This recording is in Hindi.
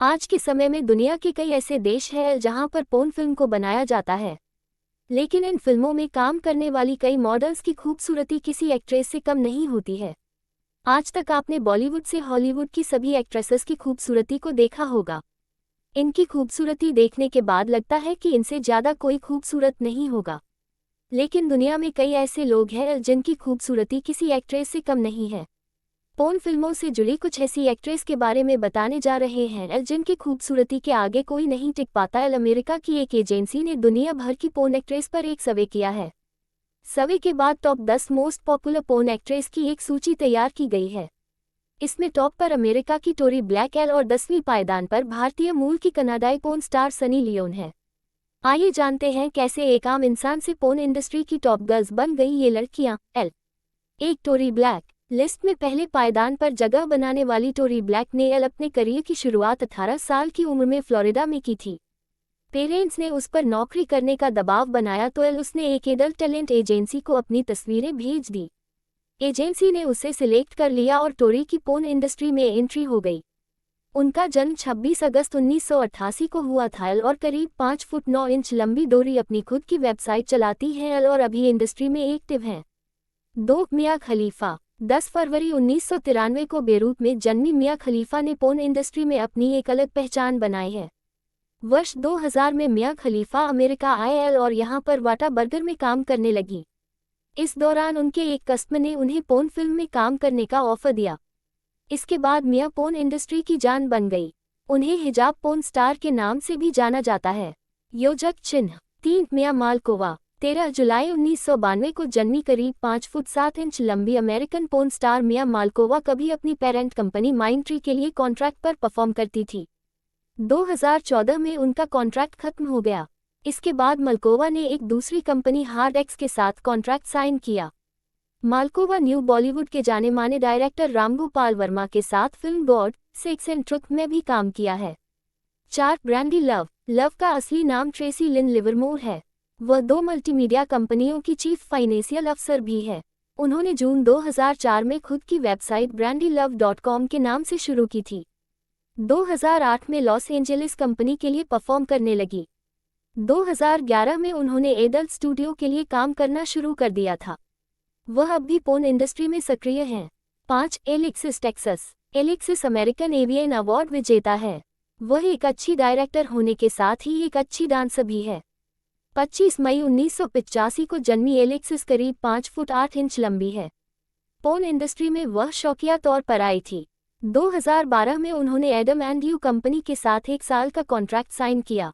आज के समय में दुनिया के कई ऐसे देश हैं जहां पर पोर्न फिल्म को बनाया जाता है, लेकिन इन फिल्मों में काम करने वाली कई मॉडल्स की खूबसूरती किसी एक्ट्रेस से कम नहीं होती है। आज तक आपने बॉलीवुड से हॉलीवुड की सभी एक्ट्रेसेस की खूबसूरती को देखा होगा। इनकी खूबसूरती देखने के बाद लगता है कि इनसे ज़्यादा कोई खूबसूरत नहीं होगा, लेकिन दुनिया में कई ऐसे लोग हैं जिनकी खूबसूरती किसी एक्ट्रेस से कम नहीं है। पोर्न फिल्मों से जुड़ी कुछ ऐसी एक्ट्रेस के बारे में बताने जा रहे हैं जिनकी खूबसूरती के आगे कोई नहीं टिक पाता। अमेरिका की एक एजेंसी ने दुनिया भर की पोर्न एक्ट्रेस पर एक सर्वे किया है। सर्वे के बाद top 10 most popular porn actress की एक सूची तैयार की गई है। इसमें टॉप पर अमेरिका की टोरी ब्लैकवेल और 10वीं पायदान पर भारतीय मूल की कनाडाई पोर्न स्टार सनी लियोन है। आइए जानते हैं कैसे एक आम इंसान से पोर्न इंडस्ट्री की टॉप गर्ल्स बन गई ये लड़कियां। एक टोरी ब्लैक। लिस्ट में पहले पायदान पर जगह बनाने वाली टोरी ब्लैकवेल अपने करियर की शुरुआत 18 साल की उम्र में फ्लोरिडा में की थी। पेरेंट्स ने उस पर नौकरी करने का दबाव बनाया तो उसने एक एडल्ट टैलेंट एजेंसी को अपनी तस्वीरें भेज दी। एजेंसी ने उसे सिलेक्ट कर लिया और टोरी की पोर्न इंडस्ट्री में एंट्री हो गई। उनका जन्म 26 अगस्त 1988 को हुआ था और करीब 5 फुट 9 इंच लंबी डोरी अपनी खुद की वेबसाइट चलाती है और अभी इंडस्ट्री में एक्टिव हैं। मिया खलीफा। 10 फरवरी 1993 को बेरूत में जन्मी मिया खलीफा ने पोर्न इंडस्ट्री में अपनी एक अलग पहचान बनाई है। वर्ष 2000 में मिया खलीफा अमेरिका आए और यहां पर वाटा बर्गर में काम करने लगी। इस दौरान उनके एक कस्टमर ने उन्हें पोर्न फिल्म में काम करने का ऑफर दिया। इसके बाद मिया पोर्न इंडस्ट्री की जान बन गई। उन्हें हिजाब पोर्न स्टार के नाम से भी जाना जाता है। योजक चिन्ह 3 मिया मालकोवा। 13 जुलाई 1992 को जन्मी करीब 5 फुट 7 इंच लंबी American porn star Mia Malkova कभी अपनी पेरेंट कंपनी माइंडट्री के लिए कॉन्ट्रैक्ट पर परफॉर्म करती थी। 2014 में उनका कॉन्ट्रैक्ट खत्म हो गया। इसके बाद मालकोवा ने एक दूसरी कंपनी हार्ड एक्स के साथ कॉन्ट्रैक्ट साइन किया। मालकोवा न्यू बॉलीवुड के जाने माने डायरेक्टर रामगोपाल वर्मा के साथ film God, sex and truth में भी काम किया है। 4 ब्रैंडी लव। लव का असली नाम ट्रेसी लिन लिवरमोर है। वह 2 मल्टीमीडिया कंपनियों की चीफ फाइनेंशियल अफसर भी है। उन्होंने जून 2004 में खुद की वेबसाइट brandylove.com के नाम से शुरू की थी। 2008 में लॉस एंजेलिस कंपनी के लिए परफॉर्म करने लगी। 2011 में उन्होंने एडल्ट स्टूडियो के लिए काम करना शुरू कर दिया था। वह अब भी पोर्न इंडस्ट्री में सक्रिय हैं। 5 Alexis Texas. Alexis American avian award विजेता है। वह एक अच्छी डायरेक्टर होने के साथ ही एक अच्छी डांसर भी है। 25 मई 1985 को जन्मी एलेक्सिस करीब 5 फुट 8 इंच लंबी है। पोर्न इंडस्ट्री में वह शौकिया तौर पर आई थी। 2012 में उन्होंने एडम एंड यू कंपनी के साथ 1 साल का कॉन्ट्रैक्ट साइन किया।